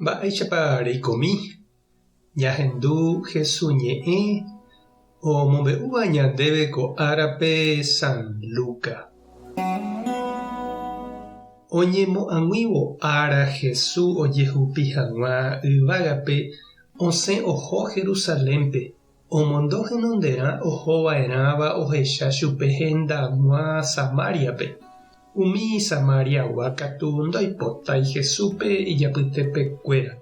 Mba'éichapa reikomi ñahendu Jesús ñe'ẽ omombe'úva ñandéve ko árape San Luca. Oñemo'ãguívo ára Jesús ojehupi hag̃ua yvágape osẽ oho Jerusalémpe. Omondo henonderã ohova'erãva ohecha chupe hendag̃ua Samáriape. Umi Samariagua katu ndoipótai Jesúspe ijapytepekuéra.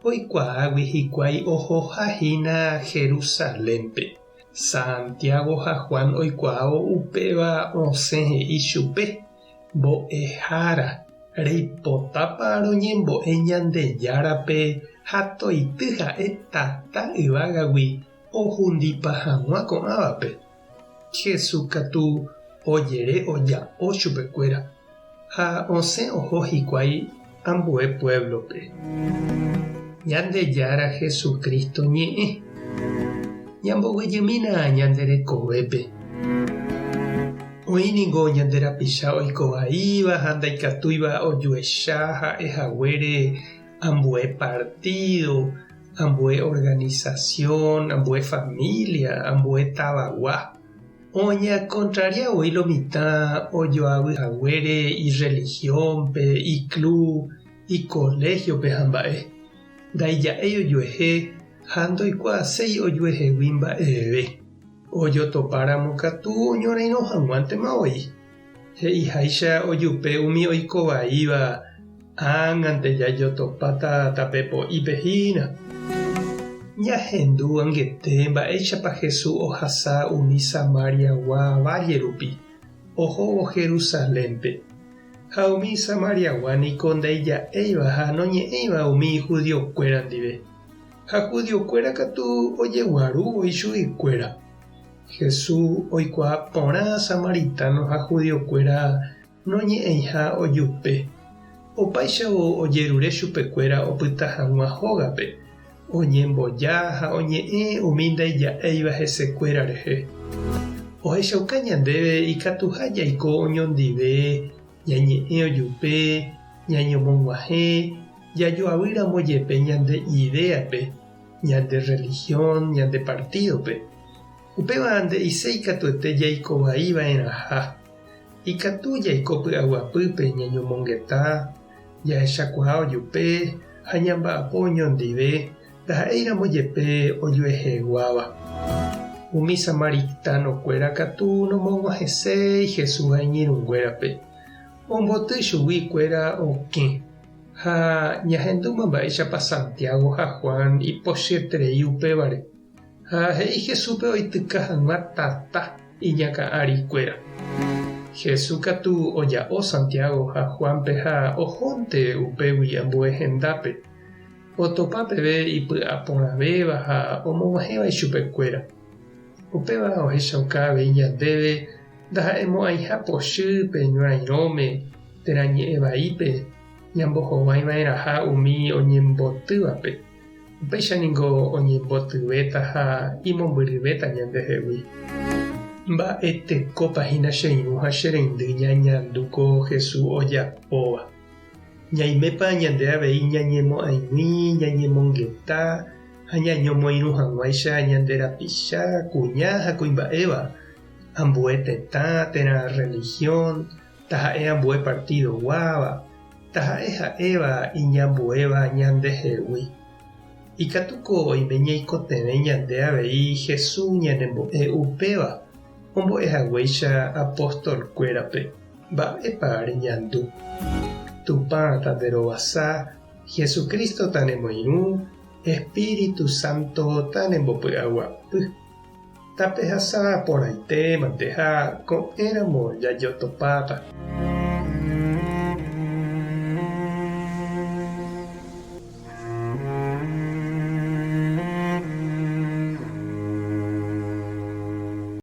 Oikuaágui hikuái ohohahína Jerusalémpe. Santiago ha Juan oikuaávo upéva osẽ he'i chupe: mbo'ehára reipotápa roñembo'e Ñandejárape ha toity ha'e tata yvágagui ohundipa hag̃ua ko'ãvape. Jesús katu ojere oja'o chupekuéra ha osẽ oho hikuái ambue pueblope. Ñandejára Jesucristo ñe'ẽ ñamboguejymína ñanderekovépe. Oĩniko ñanderapicha oikovaíva ha ndaikatúiva ojuecha ha'ehaguére ambue partido, ambue organización, ambue familia, ambue tavagua. Oñacontrariavoi lo mitã ojoavyhaguére ireligiónpe, iclub, icolegiope ha mba'e. Ndaija'éi ojuehe ha ndoikuaaséi ojuehegui mba'eve. Ojotopáramo katu oñorairõ hag̃uántema oi. He'iháicha ojupe umi oikovaíva ág̃ante jajotopáta tape po'ípehína. Ñahendu ãngete mba'éichapa Jesús ohasa umi Samariagua valle rupi, ohóvo Jerusalémpe. Ha umi Samariagua niko ndaija'éiva ha noñe'ẽiva umi judiokuéra ndive. Ha judiokuéra katu ojeguarúvoi chuguikuéra. Jesús oikuaa porã samaritano ha judiokuéra noñe'ẽiha ojupe. Opáichavo ojerure chupekuéra opyta hag̃ua hógape. Oñemboja ha oñe'ẽ umi ndaija'éiva hesekuéra rehe. Ohechauka ñandéve ikatuha jaiko oñondive, ñañe'ẽ ojupe, ñañomog̃uahẽ, jajoavýramo jepe ñande idéape, ñande religión, ñande partidope. Upéva nde'isei katuete jaikovaiva'erãha. Ikatu jaiko py'aguapýpe ñañomongeta, jahechakuaa ojupe ha ñamba'apo oñondive ndaha'éiramo jepe ojueheguáva. Umi Samaritaноkuéra katu nomog̃uahẽséi Jesús ha iñirũnguérape. Omboty chuguikuéra okẽ. Ha ñahendúma mba'éichapa Santiago ha Juan ipochyeterei upévare. Ha he'i Jesúspe oityka hag̃ua tata iñaka'arikuéra. Jesús katu oja'o Santiago ha Juanpe ha ohónte upégui ambue hendápe. Otopa peve ipy'aporãvéva ha omog̃uahẽvai chupekuéra. Upéva ohechaukáva ñandéve ndaha'emo'ãiha pochýpe ñorairõme terañe'ẽ vaípe ñambohovaiva'erãha umi oñembotývape. Upéichaniko oñembotyvéta ha imombyryvéta ñandehegui. Mba'etekópahína che irũ ha che reindy ñañandúko Jesús ojapóva. Ñaimépa ñande avei ñañemo'ãigui, ñañemongeta ha ñañomoirũ hag̃uáicha ñanderapicha, kuña ha kuimba'éva. Ambue tetã, térã religión, taha'e ambue partido guáva, taha'e ha'éva iñambuéva ñandehegui. Ikatuko oime ñaikotevẽ ñande avei Jesús ñanembo'e upéva ombo'ehaguéicha apóstolkuérape. Mba'épa reñandu. Tupã tanderovasa, Jesucristo tanemoirũ, Espíritu Santo tanembopy'aguapy. Tapehasa porãitémante ha ko'ẽramo jajotopáta.